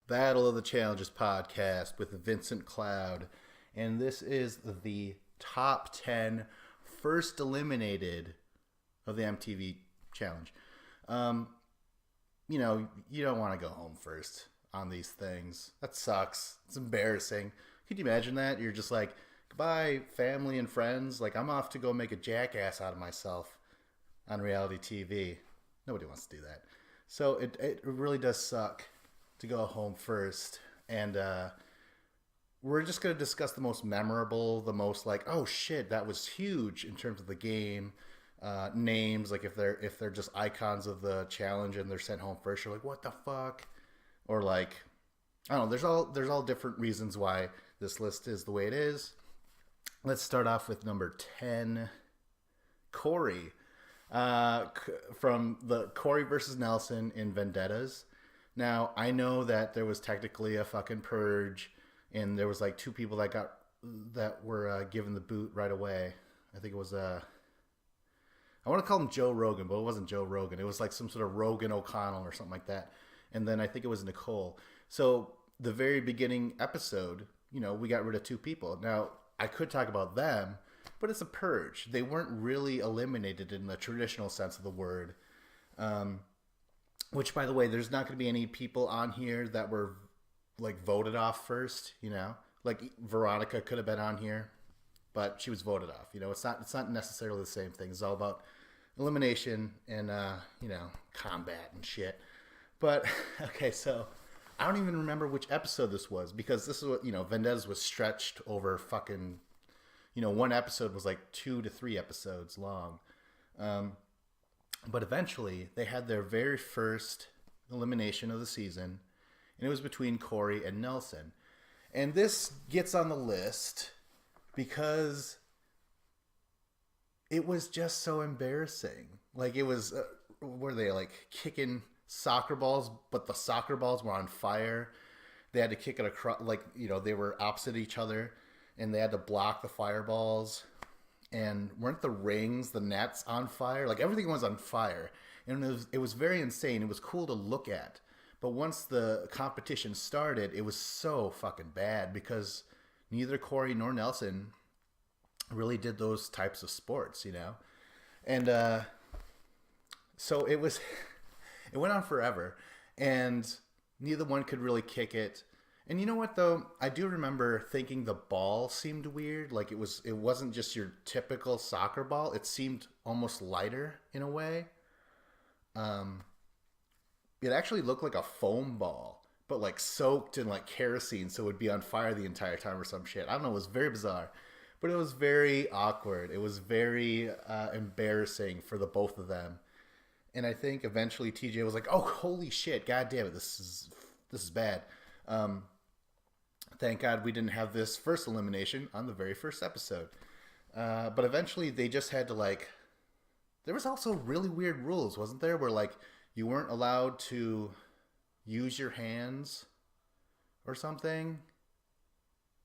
Battle of the Challenges podcast with Vincent Cloud. And this is the top 10 first eliminated of the MTV Challenge. Um, you don't want to go home first on these things. That sucks. It's embarrassing. Could you imagine that? You're just like, goodbye, family and friends. Like, I'm off to go make a jackass out of myself on reality TV. Nobody wants to do that. So it really does suck to go home first. And we're just going to discuss the most memorable, the most like, oh shit, that was huge in terms of the game. Names, like if they're just icons of the challenge and they're sent home first, you're like, what the fuck? Or like, I don't know. There's all different reasons why this list is the way it is. Let's start off with number 10, Corey, from the Corey versus Nelson in Vendettas. Now I know that there was technically a fucking purge, and there was like two people that were given the boot right away. I think it was I want to call him Joe Rogan, but it wasn't Joe Rogan. It was like some sort of Rogan O'Connell or something like that. And then I think it was Nicole. So the very beginning episode, we got rid of two people. Now I could talk about them, but it's a purge. They weren't really eliminated in the traditional sense of the word. Which, by the way, there's not going to be any people on here that were like voted off first. Like Veronica could have been on here, but she was voted off. It's not necessarily the same thing. It's all about elimination and combat and shit. But okay, so I don't even remember which episode this was, because this is what Vendettas was stretched over fucking one episode was like 2 to 3 episodes long. But eventually they had their very first elimination of the season, and it was between Corey and Nelson. And this gets on the list because it was just so embarrassing. Like, it was, were they like kicking soccer balls, but the soccer balls were on fire. They had to kick it across, like, they were opposite each other, and they had to block the fireballs. And weren't the rings, the nets on fire? Like, everything was on fire. And it was very insane. It was cool to look at. But once the competition started, it was so fucking bad because neither Corey nor Nelson really did those types of sports, And so it went on forever. And neither one could really kick it. And you know what, though? I do remember thinking the ball seemed weird. Like, it wasn't just your typical soccer ball. It seemed almost lighter in a way. It actually looked like a foam ball, but like soaked in like kerosene, so it would be on fire the entire time or some shit. I don't know. It was very bizarre, but it was very awkward. It was very embarrassing for the both of them. And I think eventually TJ was like, "Oh, holy shit! God damn it! This is bad." Thank God we didn't have this first elimination on the very first episode. But eventually they just had to like... There was also really weird rules, wasn't there? Where like you weren't allowed to use your hands or something.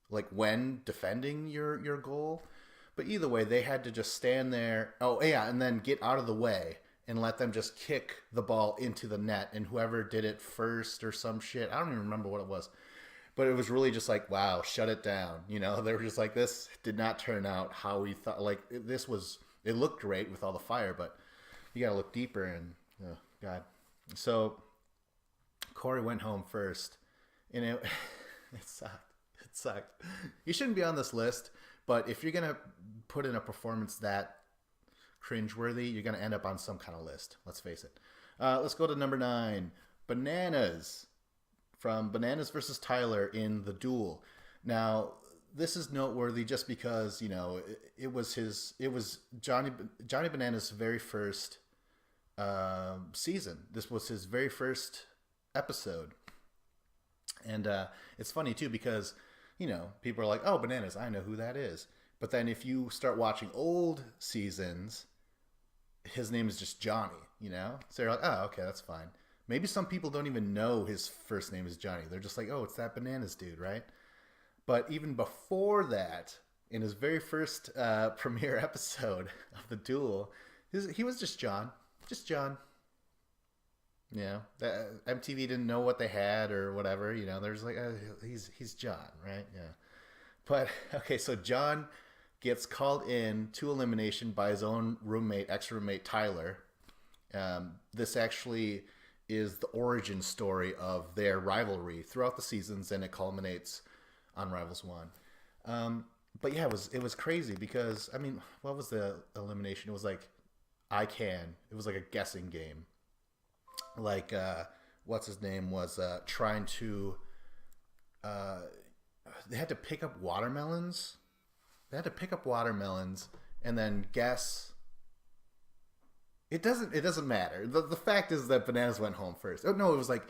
Like when defending your goal. But either way, they had to just stand there. Oh, yeah, and then get out of the way and let them just kick the ball into the net. And whoever did it first or some shit. I don't even remember what it was. But it was really just like, wow, shut it down. They were just like, this did not turn out how we thought. Like, it looked great with all the fire, but you got to look deeper and, oh, God. So Corey went home first, and it sucked. It sucked. You shouldn't be on this list, but if you're going to put in a performance that cringeworthy, you're going to end up on some kind of list. Let's face it. Let's go to number 9, Bananas. From Bananas versus Tyler in The Duel. Now, this is noteworthy just because, it was Johnny Bananas' very first season. This was his very first episode. And it's funny, too, because, people are like, oh, Bananas, I know who that is. But then if you start watching old seasons, his name is just Johnny, So you're like, oh, okay, that's fine. Maybe some people don't even know his first name is Johnny. They're just like, oh, it's that Bananas dude, right? But even before that, in his very first premiere episode of The Duel, he was just John. Just John. Yeah, MTV didn't know what they had or whatever. There's like he's John, right? Yeah, but okay, so John gets called in to elimination by his own roommate, ex roommate Tyler. This actually is the origin story of their rivalry throughout the seasons, and it culminates on Rivals One. But yeah, it was crazy because I mean, what was the elimination? It was like I can. It was like a guessing game. Like what's his name was trying to. Uh, they had to pick up watermelons. They had to pick up watermelons and then guess. It doesn't matter. The fact is that Bananas went home first. Oh no, it was like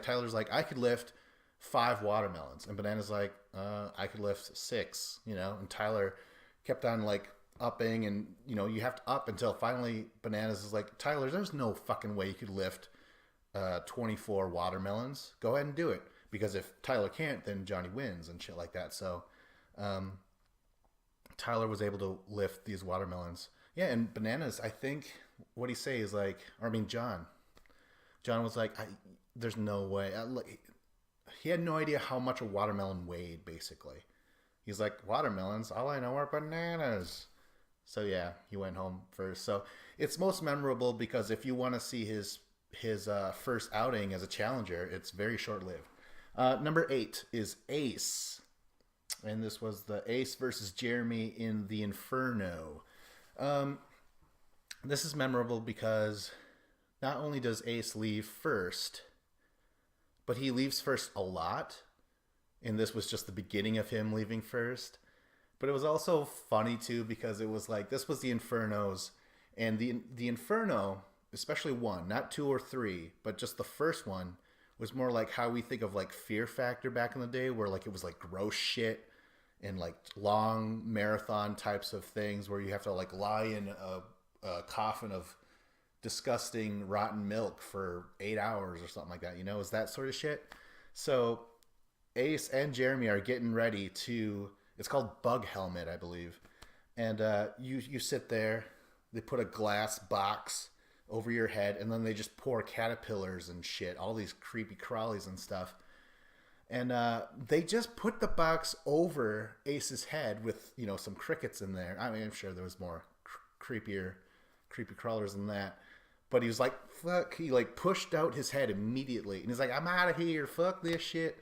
Tyler's like I could lift 5 watermelons, and Bananas like I could lift 6. And Tyler kept on like upping, and you have to up until finally Bananas is like Tyler, there's no fucking way you could lift 24 watermelons. Go ahead and do it, because if Tyler can't, then Johnny wins and shit like that. So Tyler was able to lift these watermelons. Yeah, and Bananas, I think what he say is like, or I mean John was like, there's no way. He had no idea how much a watermelon weighed, basically. He's like, watermelons, all I know are bananas. So yeah, he went home first. So it's most memorable because if you want to see his first outing as a challenger, it's very short-lived. Number 8 is Ace. And this was the Ace versus Jeremy in the Inferno. This is memorable because not only does Ace leave first, but he leaves first a lot. And this was just the beginning of him leaving first. But it was also funny too because it was like this was the Infernos, and the Inferno, especially one, not 2 or 3, but just the first one was more like how we think of like Fear Factor back in the day, where like it was like gross shit and like long marathon types of things where you have to like lie in a coffin of disgusting rotten milk for 8 hours or something like that. Is that sort of shit. So Ace and Jeremy are getting ready to. It's called Bug Helmet, I believe. And you sit there. They put a glass box over your head, and then they just pour caterpillars and shit, all these creepy crawlies and stuff. And they just put the box over Ace's head with some crickets in there. I mean, I'm sure there was more creepy crawlers than that. But he was like, fuck. He like pushed out his head immediately, and he's like, I'm out of here. Fuck this shit.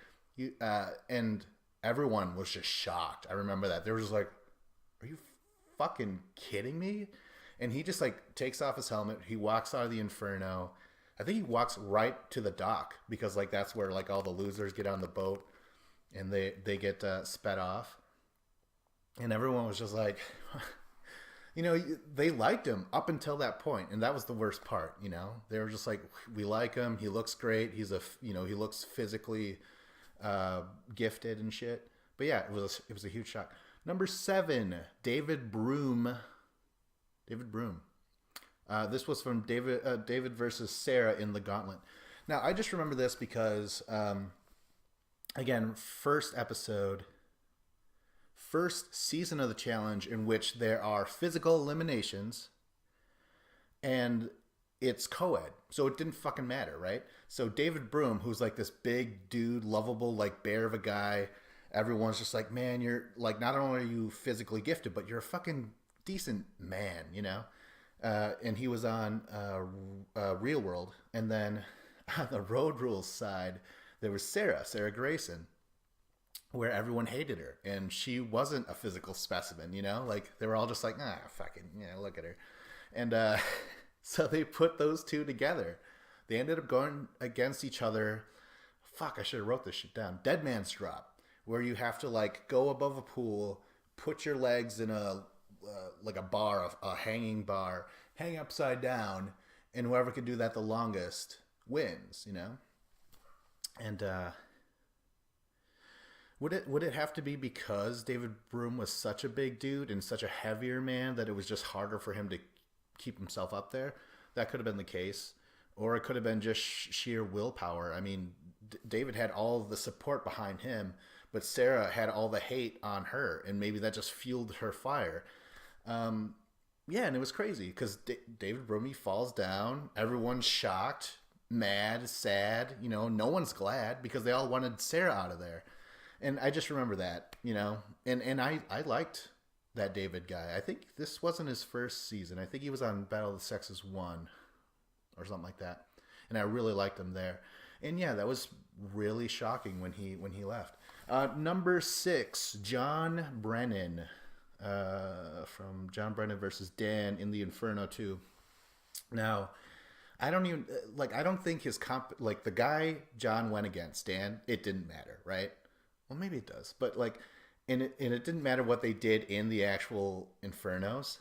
And everyone was just shocked. I remember that. They were just like, are you fucking kidding me? And he just like takes off his helmet. He walks out of the Inferno. I think he walks right to the dock because like that's where like all the losers get on the boat and they get sped off. And everyone was just like, they liked him up until that point, and that was the worst part. They were just like, we like him. He looks great. He's he looks physically gifted and shit. But yeah, it was a huge shock. Number 7, David Broom. This was from David versus Sarah in the Gauntlet. Now I just remember this because again, first season of the challenge, in which there are physical eliminations and it's co-ed, so it didn't fucking matter, right? So David Broom, who's like this big dude, lovable like bear of a guy, everyone's just like, man, you're like, not only are you physically gifted, but you're a fucking decent man, and he was on Real World. And then on the Road Rules side, there was Sarah Grayson, where everyone hated her, and she wasn't a physical specimen, like they were all just like, fucking, look at her. And so they put those two together. They ended up going against each other. Fuck, I should have wrote this shit down. Dead Man's Drop, where you have to like go above a pool, put your legs in a like a bar, a hanging bar, hang upside down, and whoever can do that the longest wins. And would it have to be because David Broom was such a big dude and such a heavier man that it was just harder for him to keep himself up there? That could have been the case. Or it could have been just sheer willpower. I mean, David had all the support behind him, but Sarah had all the hate on her, and maybe that just fueled her fire. Yeah, and it was crazy because David Bromey falls down. Everyone's shocked. mad, sad. No one's glad because they all wanted Sarah out of there. And I just remember that, and I liked that David guy. I think this wasn't his first season. I think he was on Battle of the Sexes 1 or something like that. And I really liked him there. And yeah, that was really shocking when he left. Number 6, John Brennan, from John Brennan versus Dan in the Inferno 2. Now, I don't think his the guy John went against, Dan, it didn't matter, right? Well, maybe it does, but and it didn't matter what they did in the actual Infernos.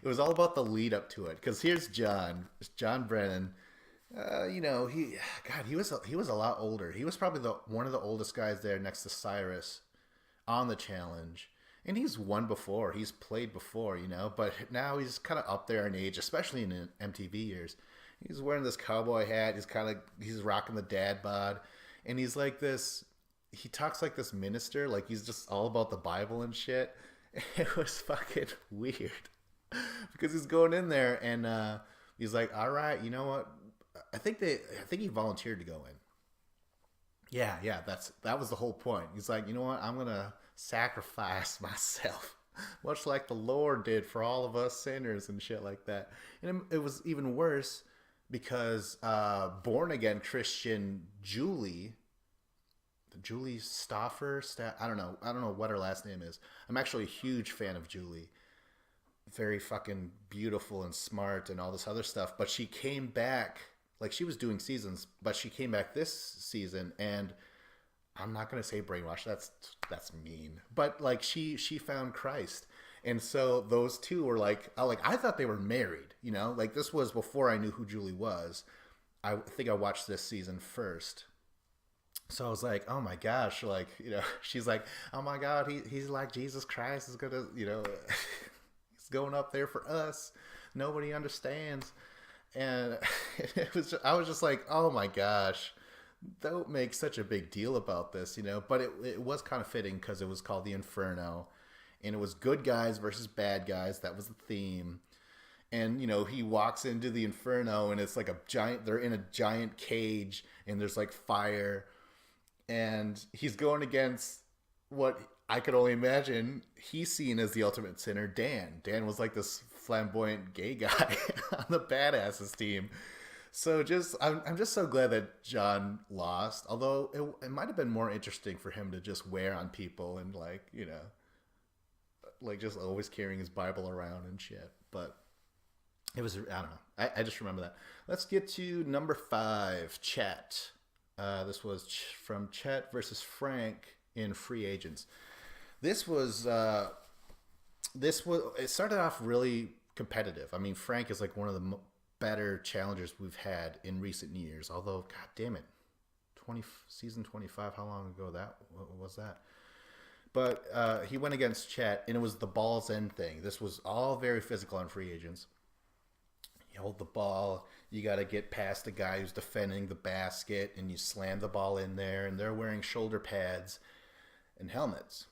It was all about the lead up to it. Because here's John Brennan. He was a lot older. He was probably one of the oldest guys there next to Cyrus on the challenge. And he's won before. He's played before, but now he's kind of up there in age, especially in MTV years. He's wearing this cowboy hat. He's rocking the dad bod. And he's like this, he talks like this minister, like he's just all about the Bible and shit. It was fucking weird. Because he's going in there and he's like, all right, you know what? I think he volunteered to go in. Yeah, that was the whole point. He's like, you know what? I'm going to sacrifice myself, much like the Lord did for all of us sinners and shit like that. And it was even worse because born again Christian Julie Stoffer, I don't know what her last name is. I'm actually a huge fan of Julie. Very fucking beautiful and smart and all this other stuff. But she came back, she was doing seasons, but she came back this season, and I'm not gonna say brainwashed. That's mean. But she found Christ, and so those two were I thought they were married. This was before I knew who Julie was. I think I watched this season first. So I was like, oh my gosh, she's like, oh my God, he's like Jesus Christ is gonna, he's going up there for us. Nobody understands. And I was just like, oh my gosh, don't make such a big deal about this, but it was kind of fitting because it was called the Inferno and it was good guys versus bad guys. That was the theme. And, he walks into the Inferno and it's like they're in a giant cage and there's fire. And he's going against what I could only imagine he's seen as the ultimate sinner, Dan. Dan was this flamboyant gay guy on the Badasses team. So I'm just so glad that John lost. Although it might have been more interesting for him to just wear on people and just always carrying his Bible around and shit. But it was, I don't know. I just remember that. Let's get to number 5, Chet. This was from Chet versus Frank in Free Agents. It started off really competitive. I mean, Frank is one of the better challengers we've had in recent years. Although, god damn it, season 25, how long ago was that? But he went against Chet, and it was the ball's end thing. This was all very physical on Free Agents. You hold the ball, you got to get past the guy who's defending the basket, and you slam the ball in there, and they're wearing shoulder pads and helmets.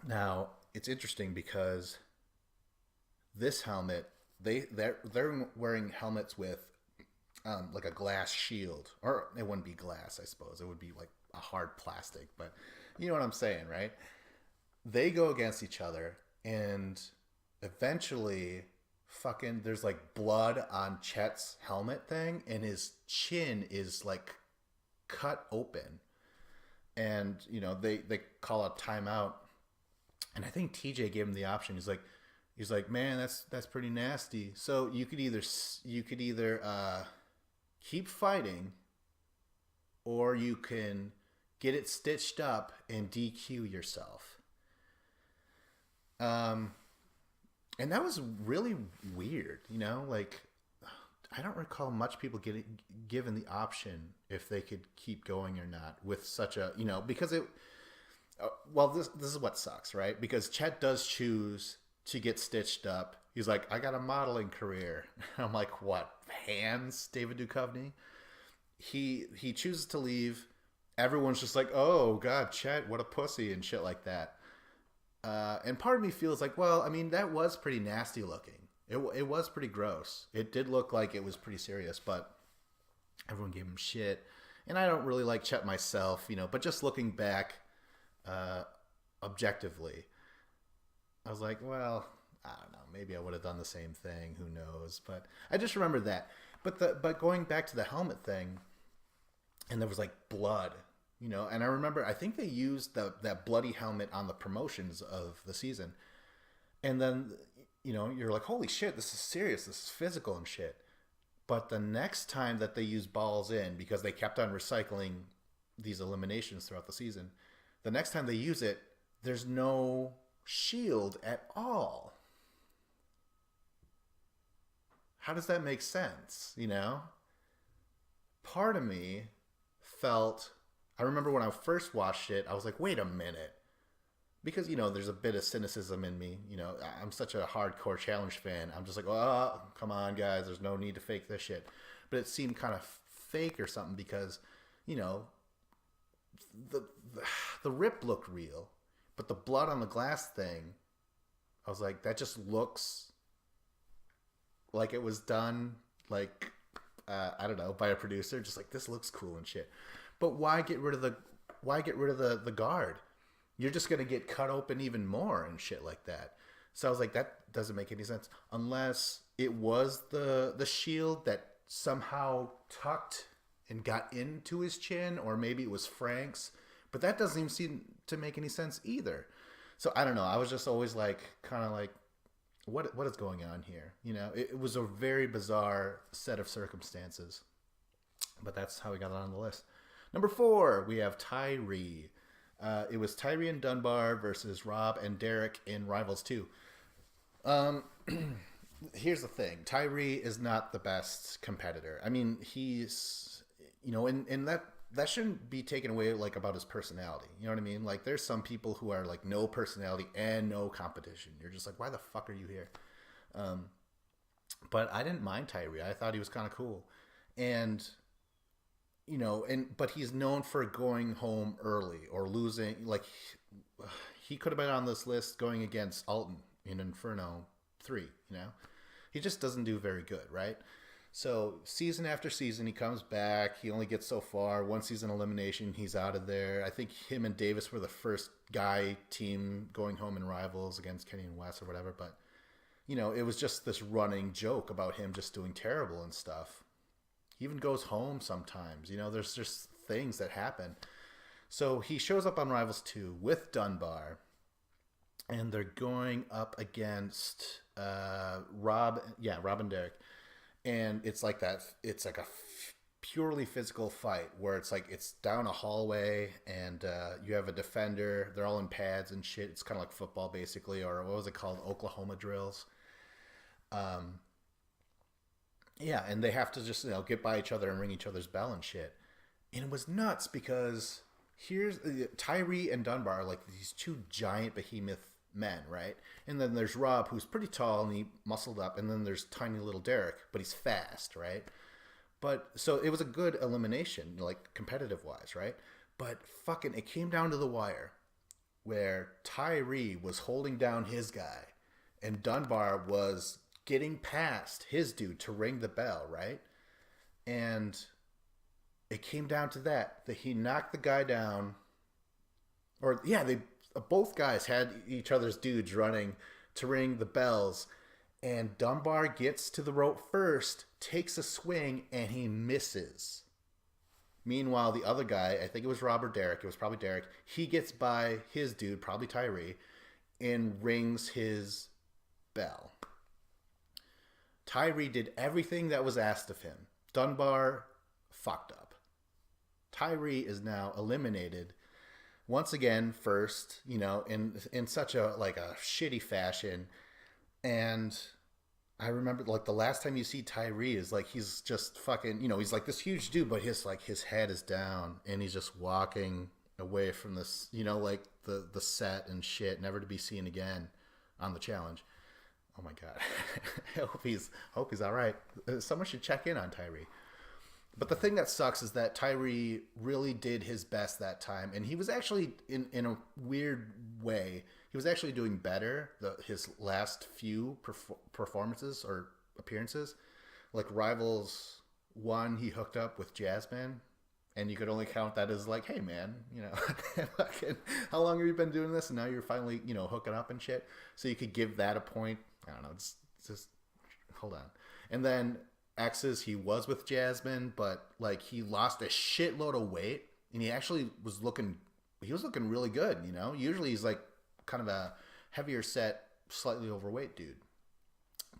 Now, it's interesting because this helmet, they're wearing helmets with a glass shield. Or it wouldn't be glass, I suppose. It would be a hard plastic. But you know what I'm saying, right? They go against each other, and eventually there's blood on Chet's helmet thing, and his chin is cut open. And, they call a timeout. And I think TJ gave him the option. He's like, man, that's pretty nasty. So you could either keep fighting, or you can get it stitched up and DQ yourself. And that was really weird, I don't recall much people getting given the option if they could keep going or not with such a, because it. This is what sucks, right? Because Chet does choose to get stitched up. He's like, I got a modeling career. I'm like, what? Hands, David Duchovny? He chooses to leave. Everyone's just like, oh God, Chet, what a pussy and shit like that. And part of me feels like, well, I mean, that was pretty nasty looking. It was pretty gross. It did look like it was pretty serious, but everyone gave him shit. And I don't really like Chet myself, but just looking back uh, objectively, I was like, well, I don't know. Maybe I would have done the same thing. Who knows? But I just remember that. But going back to the helmet thing, and there was like blood. And I remember I think they used that bloody helmet on the promotions of the season, and then you're like, holy shit, this is serious. This is physical and shit. But the next time that they used balls in, because they kept on recycling these eliminations throughout the season, the next time they use it, there's no shield at all. How does that make sense? Part of me felt, I remember when I first watched it, I was like, wait a minute. Because, there's a bit of cynicism in me. I'm such a hardcore challenge fan. I'm just like, oh, come on, guys. There's no need to fake this shit. But it seemed kind of fake or something because, the the rip looked real. But the blood on the glass thing, I was like, that just looks like it was done, like, I don't know, by a producer. Just like, this looks cool and shit. But why get rid of the guard? You're just going to get cut open even more and shit like that. So I was like, that doesn't make any sense. Unless it was the shield that somehow tucked and got into his chin, or maybe it was Frank's. But that doesn't even seem to make any sense either. So I don't know. I was just always like, kind of like, what is going on here? It was a very bizarre set of circumstances. But that's how we got it on the list. Number 4, we have Tyree. It was Tyree and Dunbar versus Rob and Derek in Rivals 2. Here's the thing. Tyree is not the best competitor. I mean, he's, and that shouldn't be taken away, like, about his personality. You know what I mean? Like, there's some people who are, like, no personality and no competition. You're just like, why the fuck are you here? But I didn't mind Tyree. I thought he was kind of cool. And... but he's known for going home early or losing. Like, he could have been on this list going against Alton in Inferno 3, He just doesn't do very good, right? So, season after season, he comes back. He only gets so far. One season elimination, he's out of there. I think him and Davis were the first guy team going home in Rivals against Kenny and Wes or whatever. But, it was just this running joke about him just doing terrible and stuff. He even goes home sometimes. There's just things that happen. So he shows up on Rivals 2 with Dunbar, and they're going up against Rob and Derek. And it's like that. It's like a purely physical fight where it's like it's down a hallway, and you have a defender. They're all in pads and shit. It's kind of like football, basically, or what was it called? Oklahoma drills. Yeah, and they have to just, get by each other and ring each other's bell and shit. And it was nuts because here's Tyree and Dunbar are like these two giant behemoth men, right? And then there's Rob, who's pretty tall and he muscled up, and then there's tiny little Derek, but he's fast, right? But so it was a good elimination, like competitive wise, right? But fucking, it came down to the wire where Tyree was holding down his guy and Dunbar was getting past his dude to ring the bell, right? And it came down to that he knocked the guy down, or yeah, they both guys had each other's dudes running to ring the bells, and Dunbar gets to the rope first, takes a swing, and he misses. Meanwhile, the other guy, I think it was Rob or Derek, it was probably Derek, he gets by his dude, probably Tyree, and rings his bell. Tyree did everything that was asked of him. Dunbar fucked up. Tyree is now eliminated once again first, in such a shitty fashion. And I remember like the last time you see Tyree is like he's just fucking, he's like this huge dude, but his head is down and he's just walking away from this, like the set and shit, never to be seen again on the challenge. Oh my God. I hope he's all right. Someone should check in on Tyree. But the thing that sucks is that Tyree really did his best that time. And he was actually, in a weird way, he was actually doing better his last few performances or appearances. Like Rivals 1, he hooked up with Jasmine, and you could only count that as like, hey man, how long have you been doing this, and now you're finally hooking up and shit. So you could give that a point. I don't know. It's just hold on. And then X's, he was with Jasmine, but like he lost a shitload of weight, and he actually was looking really good. Usually he's like kind of a heavier set, slightly overweight dude.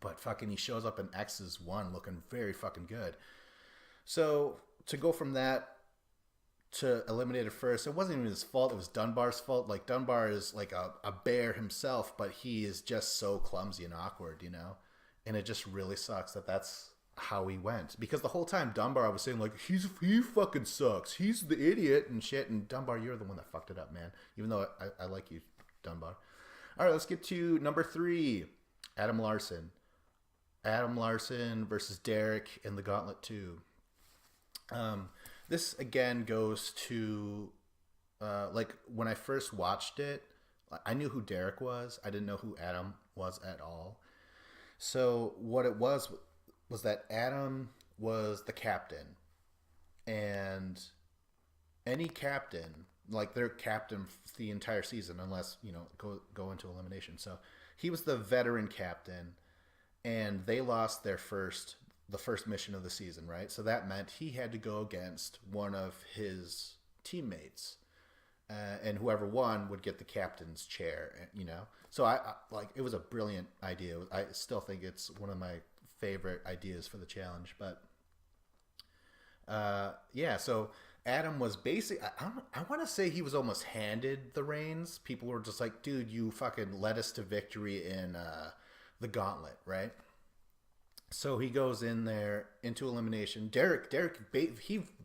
But fucking he shows up in X's 1 looking very fucking good. So to go from that to eliminate it first, it wasn't even his fault. It was Dunbar's fault. Like Dunbar is like a bear himself, but he is just so clumsy and awkward, And it just really sucks that that's how he went. Because the whole time Dunbar was saying like, he fucking sucks. He's the idiot and shit. And Dunbar, you're the one that fucked it up, man. Even though I like you, Dunbar. All right, let's get to number 3, Adam Larson. Adam Larson versus Derek in the Gauntlet 2. This again goes to like when I first watched it, I knew who Derek was. I didn't know who Adam was at all. So what it was that Adam was the captain, and any captain, like they're captain the entire season unless go into elimination. So he was the veteran captain, and they lost the first mission of the season, right? So that meant he had to go against one of his teammates, and whoever won would get the captain's chair, So I like, it was a brilliant idea. I still think it's one of my favorite ideas for the challenge. But yeah, so Adam was basically, I want to say he was almost handed the reins. People were just like, dude, you fucking led us to victory in the Gauntlet, right? So he goes in there into elimination. Derek,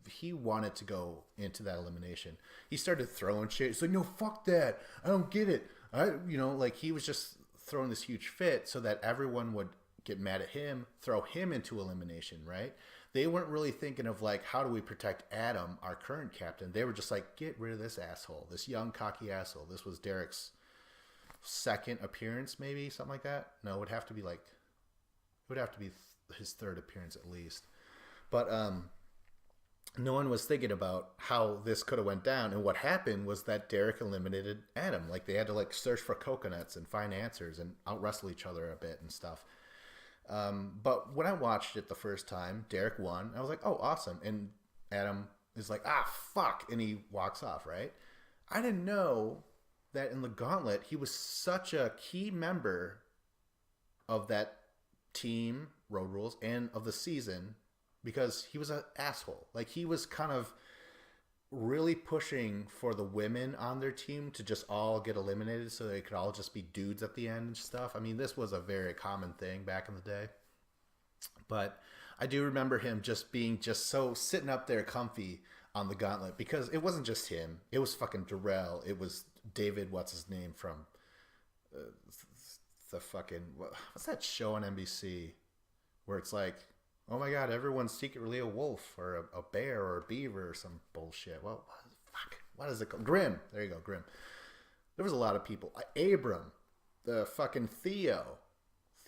he wanted to go into that elimination. He started throwing shit. He's like, no, fuck that. I don't get it. Like he was just throwing this huge fit so that everyone would get mad at him, throw him into elimination, right? They weren't really thinking of like, how do we protect Adam, our current captain? They were just like, get rid of this asshole, this young cocky asshole. This was Derek's second appearance, maybe something like that. No, it would have to be his third appearance at least. But no one was thinking about how this could have went down. And what happened was that Derek eliminated Adam. Like they had to like search for coconuts and find answers and out wrestle each other a bit and stuff. But when I watched it the first time, Derek won. I was like, oh, awesome. And Adam is like, fuck. And he walks off, right? I didn't know that in the Gauntlet, he was such a key member of that team, Road Rules, and of the season, because he was an asshole. Like he was kind of really pushing for the women on their team to just all get eliminated so they could all just be dudes at the end and stuff. I mean, this was a very common thing back in the day. But I do remember him just being just so sitting up there comfy on the Gauntlet, because it wasn't just him. It was fucking Darrell. It was David, what's his name from the fucking, what's that show on NBC where it's like, oh my god, everyone's secretly a wolf or a bear or a beaver or some bullshit. Well, what is it called? Grimm. There you go, Grimm. There was a lot of people. Abram, the fucking Theo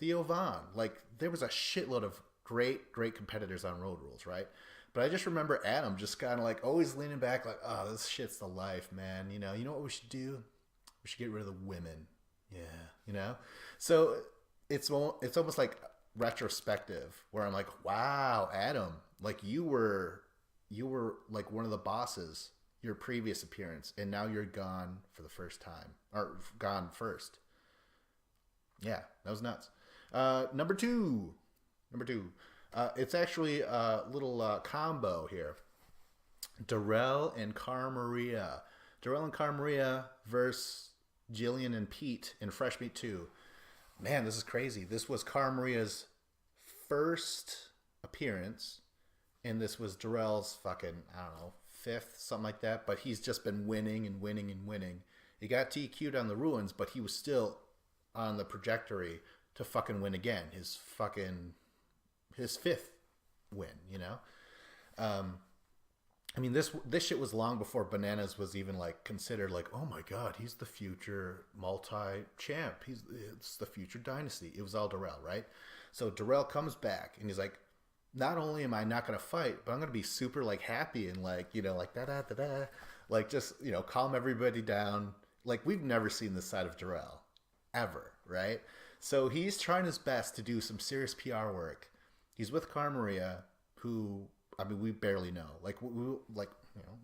Vaughn. Like there was a shitload of great competitors on Road Rules, right? But I just remember Adam just kind of like always leaning back, like, oh, this shit's the life, man. You know what we should do? We should get rid of the women. Yeah, So it's almost like retrospective where I'm like, wow, Adam, like you were like one of the bosses your previous appearance, and now you're gone for the first time, or gone first. Yeah, that was nuts. Number two. It's actually a little combo here. Darrell and Cara Maria versus Jillian and Pete in Fresh Meat 2. Man, this is crazy. This was Cara Maria's first appearance, and this was Darrell's fucking, I don't know, fifth, something like that. But he's just been winning and winning and winning. He got TQ'd on the Ruins, but he was still on the trajectory to fucking win again. His fifth win, I mean, this shit was long before Bananas was even like considered like, oh my god, he's the future multi champ. It's the future dynasty. It was all Darrell, right? So Darrell comes back and he's like, not only am I not gonna fight, but I'm gonna be super like happy and like like da da da da, like just calm everybody down. Like we've never seen this side of Darrell ever, right? So he's trying his best to do some serious PR work. He's with Cara Maria, who I mean, we barely know. Like we like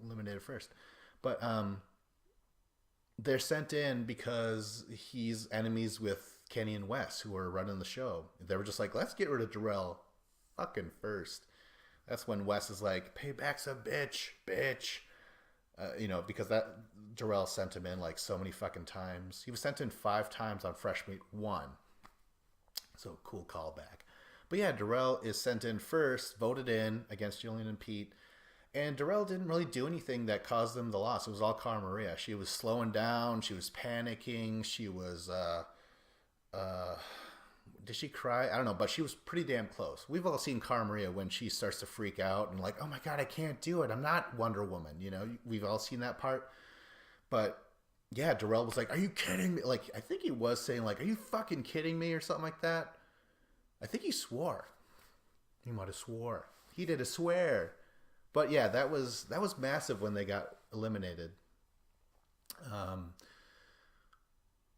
eliminated first, but they're sent in because he's enemies with Kenny and Wes, who are running the show. They were just like, let's get rid of Darrell fucking first. That's when Wes is like, payback's a bitch, bitch. Because that Darrell sent him in like so many fucking times. He was sent in 5 times on Fresh Meat 1. So cool callback. But yeah, Darrell is sent in first, voted in against Julian and Pete. And Darrell didn't really do anything that caused them the loss. It was all Cara Maria. She was slowing down. She was panicking. She was, did she cry? I don't know, but she was pretty damn close. We've all seen Cara Maria when she starts to freak out and like, oh my God, I can't do it. I'm not Wonder Woman. We've all seen that part. But yeah, Darrell was like, are you kidding me? Like, I think he was saying like, are you fucking kidding me or something like that. I think he swore. He might have swore. He did a swear. But yeah, that was massive when they got eliminated.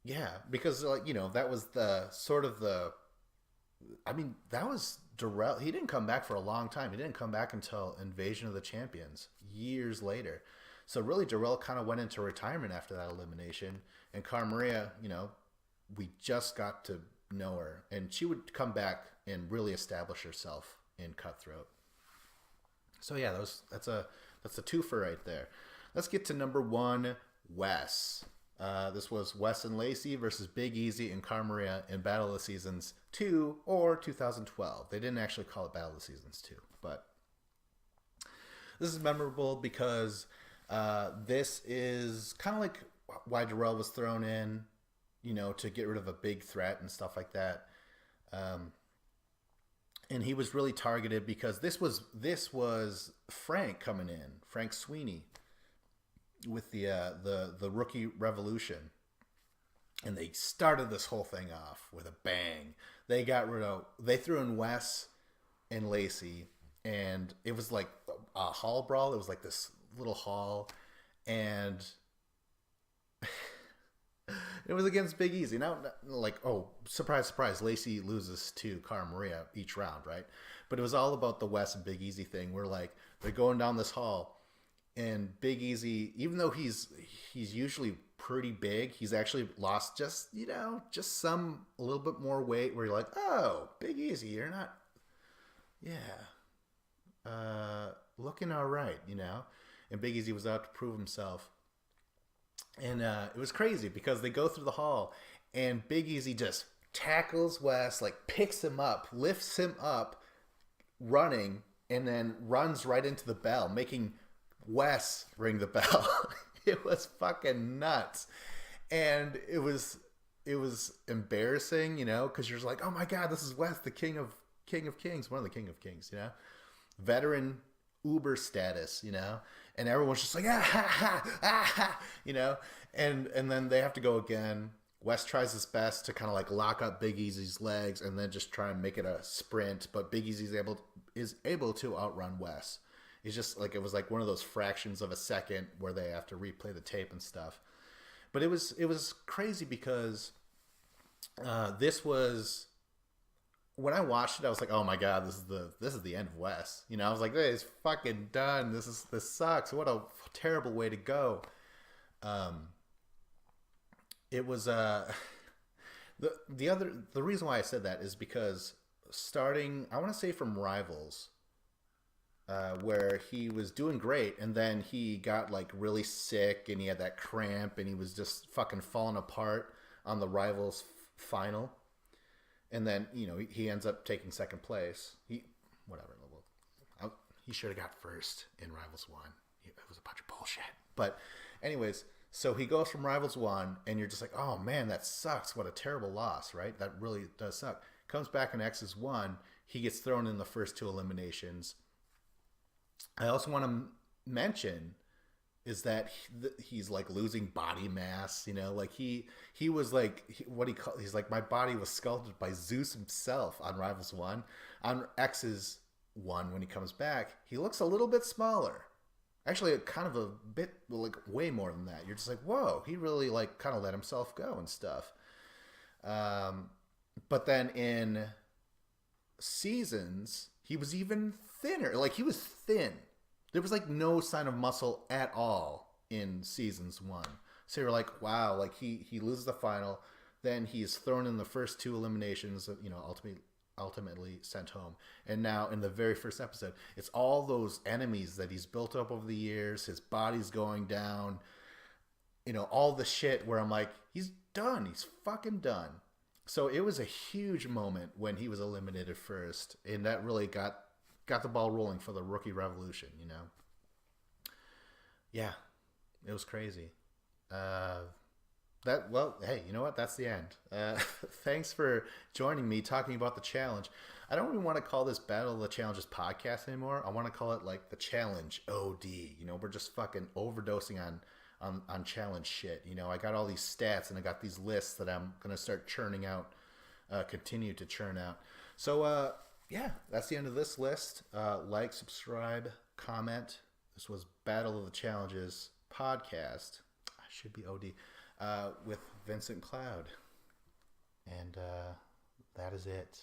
Yeah, because like that was the sort of the. I mean, that was Darrell. He didn't come back for a long time. He didn't come back until Invasion of the Champions years later. So really, Darrell kind of went into retirement after that elimination. And Cara Maria, we just got to know her, and she would come back and really establish herself in Cutthroat. So yeah, that's a twofer right there. Let's get to number 1, Wes. This was Wes and Lacey versus Big Easy and Cara Maria in Battle of the Seasons 2 or 2012. They didn't actually call it Battle of the Seasons 2, but this is memorable because this is kind of like why Darrell was thrown in, to get rid of a big threat and stuff like that. And he was really targeted because this was Frank coming in, Frank Sweeney, with the Rookie Revolution, and they started this whole thing off with a bang. They threw in Wes and Lacey, and it was like a hall brawl. It was like this little hall, and it was against Big Easy. Now, like, oh, surprise, surprise, Lacey loses to Cara Maria each round, right? But it was all about the Wes and Big Easy thing. Where like they're going down this hall, and Big Easy, even though he's usually pretty big, he's actually lost just some a little bit more weight. Where you're like, oh, Big Easy, you're not, looking all right, And Big Easy was out to prove himself. And it was crazy because they go through the hall and Big Easy just tackles Wes, like picks him up, lifts him up, running, and then runs right into the bell, making Wes ring the bell. It was fucking nuts. And it was embarrassing, because you're just like, oh my God, this is Wes, the king of kings, one of the king of kings, veteran Uber status, and everyone's just like, ah, ha, ha, ah, ha, and then they have to go again. Wes tries his best to kind of like lock up Big Easy's legs and then just try and make it a sprint, but Big Easy is able to outrun Wes. It's just like, it was like one of those fractions of a second where they have to replay the tape and stuff. But it was crazy because this was, when I watched it, I was like, oh my God, this is the end of Wes. I was like, hey, it's fucking done. This sucks. What a terrible way to go. It was the reason why I said that is because starting, I want to say from Rivals, where he was doing great, and then he got like really sick, and he had that cramp, and he was just fucking falling apart on the Rivals final. And then, he ends up taking second place. He should have got first in Rivals 1. It was a bunch of bullshit. But anyways, so he goes from Rivals 1, and you're just like, oh man, that sucks. What a terrible loss, right? That really does suck. Comes back in X's 1. He gets thrown in the first 2 eliminations. I also want to mention is that he's like losing body mass. You know, like he was like what he called. He's like, my body was sculpted by Zeus himself on Rivals One. On X's One, when he comes back, he looks a little bit smaller. Actually, kind of a bit like way more than that. You're just like, whoa, he really like kind of let himself go and stuff. But then in Seasons, he was even thinner. Like he was thin. There was like no sign of muscle at all in Seasons One. So you're like, wow, like he loses the final, then he's thrown in the first two eliminations, you know, ultimately sent home. And now in the very first episode, it's all those enemies that he's built up over the years, his body's going down, you know, all the shit where I'm like, he's done. He's fucking done. So it was a huge moment when he was eliminated first, and that really got the ball rolling for the rookie revolution, you know. Yeah, it was crazy. Hey, you know what? That's the end. Thanks for joining me talking about the challenge. I don't even want to call this Battle of the Challenges podcast anymore. I want to call it like the Challenge OD. You know, we're just fucking overdosing on challenge shit. You know, I got all these stats and I got these lists that I'm gonna start churning out, continue to churn out. So yeah, that's the end of this list. Like, subscribe, comment. This was Battle of the Challenges podcast. I should be OD with Vincent Cloud, and that is it.